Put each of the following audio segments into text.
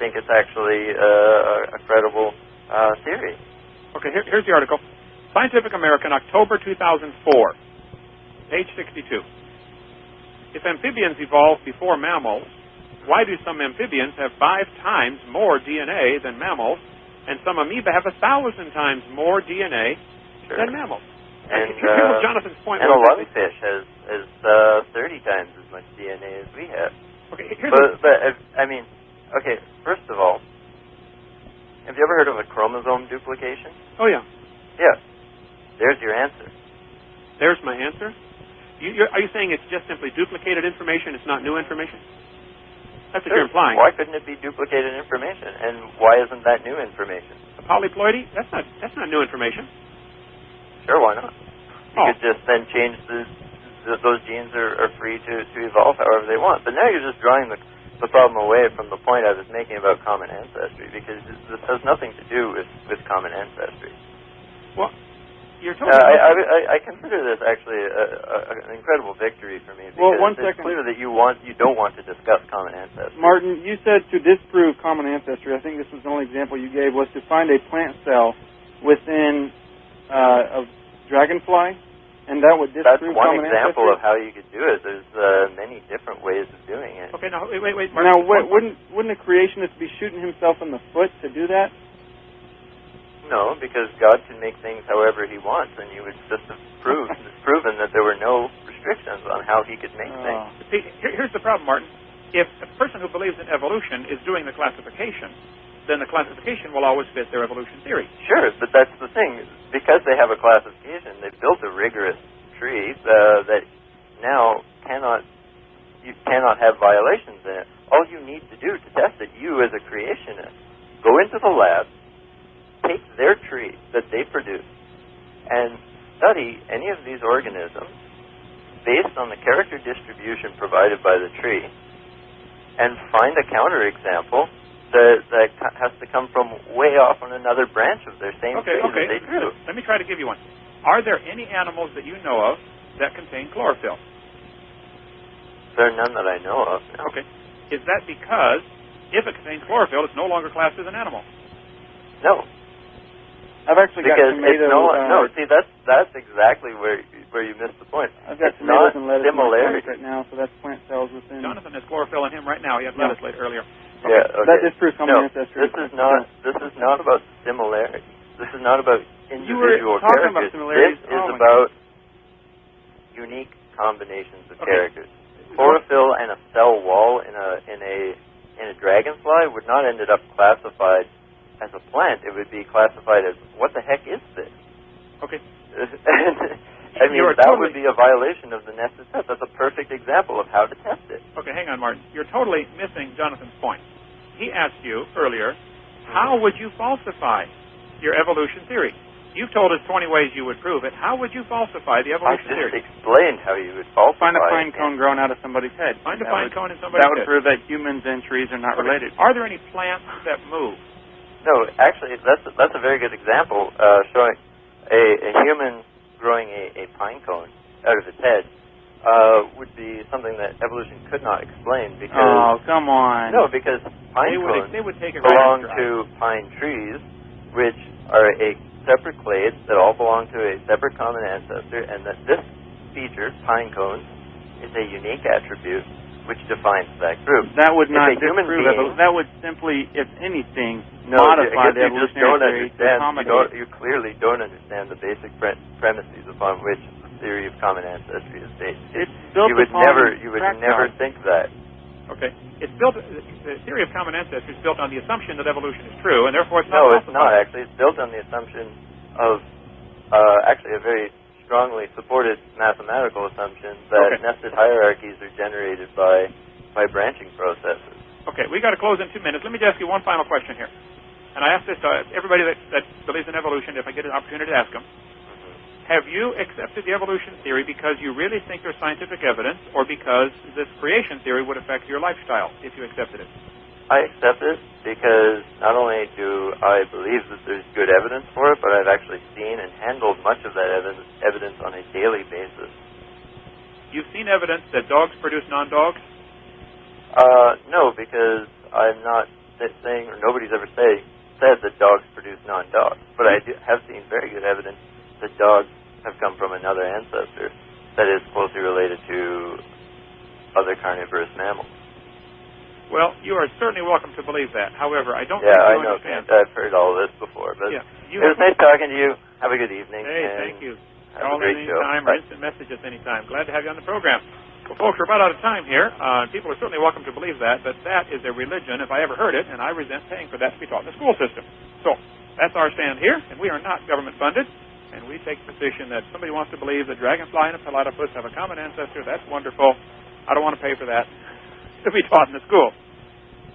think it's actually a credible theory. Okay, here's the article. Scientific American, October 2004, page 62. If amphibians evolved before mammals, why do some amphibians have 5 times more DNA than mammals, and some amoeba have 1,000 times more DNA than mammals? And here's what Jonathan's point and was. a lungfish has 30 times as much DNA as we have. Okay, okay, first of all, have you ever heard of a chromosome duplication? Oh, yeah. Yeah. There's your answer. There's my answer? Are you saying it's just simply duplicated information, it's not new information? That's what you're implying. Why couldn't it be duplicated information? And why isn't that new information? A polyploidy? That's not new information. Sure, why not? You could just then change those genes are free to evolve however they want. But now you're just drawing the problem away from the point I was making about common ancestry, because this has nothing to do with common ancestry. Well, you're totally... I consider this actually an incredible victory for me, because it's clear that you don't want to discuss common ancestry. Martin, you said to disprove common ancestry, I think this was the only example you gave, was to find a plant cell within a dragonfly, and that would disprove common ancestry? That's one example of how you could do it. There's many different ways of doing it. Okay, now, wait. Martin, now, wouldn't a creationist be shooting himself in the foot to do that? No, because God can make things however He wants, and you would just have proven that there were no restrictions on how He could make things. See, here's the problem, Martin. If a person who believes in evolution is doing the classification, then the classification will always fit their evolution theory. Sure, but that's the thing. Because they have a classification, they've built a rigorous tree that now you cannot have violations in it. All you need to do to test it, you as a creationist, go into the lab, take their tree that they produce, and study any of these organisms based on the character distribution provided by the tree, and find a counterexample that has to come from way off on another branch of their same tree that they drew. Let me try to give you one. Are there any animals that you know of that contain chlorophyll? There are none that I know of, no. Okay. Is that because if it contains chlorophyll, it's no longer classed as an animal? No. I've actually got tomatoes. No, see, that's exactly where you missed the point. I've got tomatoes and lettuce in my plant right now, so that's plant cells within. Jonathan has chlorophyll in him right now. He had lettuce earlier. Okay. Yeah, okay. That disproves common ancestry. This is not about similarity. This is not about individual characters. This is about unique combinations of characters. Chlorophyll and a cell wall in a dragonfly would not ended up classified as a plant. It would be classified as, what the heck is this? Okay. I mean, that would be a violation of the nested test. That's a perfect example of how to test it. Okay, hang on, Martin. You're totally missing Jonathan's point. He asked you earlier, how would you falsify your evolution theory? You've told us 20 ways you would prove it. How would you falsify the evolution theory? I just explained how you would falsify it. Find a pine cone growing out of somebody's head. Find a pine cone in somebody's head. That would prove that humans and trees are not related. Are there any plants that move? No, actually, that's a very good example, showing a human growing a pine cone out of its head would be something that evolution could not explain, because... Oh, come on. No, because pine cones belong to pine trees, which are a separate clade that all belong to a separate common ancestor, and that this feature, pine cones, is a unique attribute which defines that group. That would not disprove it. That would simply, if anything, modify the evolutionary theory. You clearly don't understand the basic premises upon which the theory of common ancestry is based. You would never think that. Okay. It's built. The theory of common ancestry is built on the assumption that evolution is true, and therefore it's not. No, it's not actually. It's built on the assumption of actually a very strongly supported mathematical assumption that nested hierarchies are generated by branching processes. Okay, we got to close in 2 minutes. Let me just ask you one final question here. And I ask this to everybody that believes in evolution, if I get an opportunity to ask them. Have you accepted the evolution theory because you really think there's scientific evidence, or because this creation theory would affect your lifestyle if you accepted it? I accept it because not only do I believe that there's good evidence for it, but I've actually seen and handled much of that evidence on a daily basis. You've seen evidence that dogs produce non-dogs? No, because I'm not saying, or nobody's ever said that dogs produce non-dogs. But I have seen very good evidence that dogs have come from another ancestor that is closely related to other carnivorous mammals. Well, you are certainly welcome to believe that. However, I don't think you understand. Kent. I've heard all of this before. But it was nice talking to you. Have a good evening. Hey, thank you. Call any time or instant message us anytime. Glad to have you on the program. Well, folks, we're about out of time here. People are certainly welcome to believe that, but that is a religion, if I ever heard it, and I resent paying for that to be taught in the school system. So that's our stand here, and we are not government-funded, and we take the position that somebody wants to believe the dragonfly and a platypus have a common ancestor. That's wonderful. I don't want to pay for that to be taught in the school.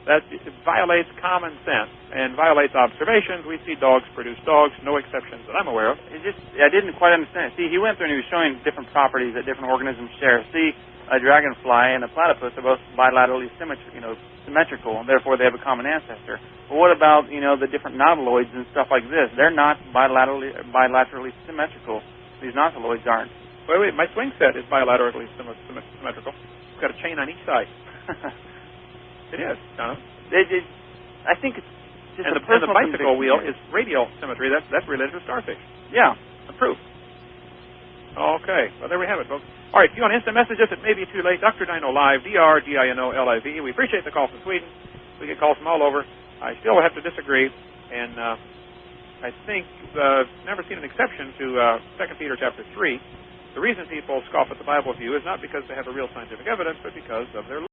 That violates common sense and violates observations. We see dogs produce dogs, no exceptions that I'm aware of. I didn't quite understand. See, he went through and he was showing different properties that different organisms share. See, a dragonfly and a platypus are both bilaterally symmetrical, and therefore they have a common ancestor. But what about, the different nautiloids and stuff like this? They're not bilaterally symmetrical. These nautiloids aren't. Wait, my swing set is bilaterally symmetrical. It's got a chain on each side. It is, John. I think it's just and the bicycle wheel is radial symmetry. That's related to starfish. Yeah. Approved. Okay. Well, there we have it, folks. All right. If you want to instant message us, it may be too late. Dr. Dino Live, DRGINOLIV. We appreciate the call from Sweden. We get calls from all over. I still have to disagree, and I think never seen an exception to 2 Peter chapter 3. The reason people scoff at the Bible view is not because they have a real scientific evidence, but because of their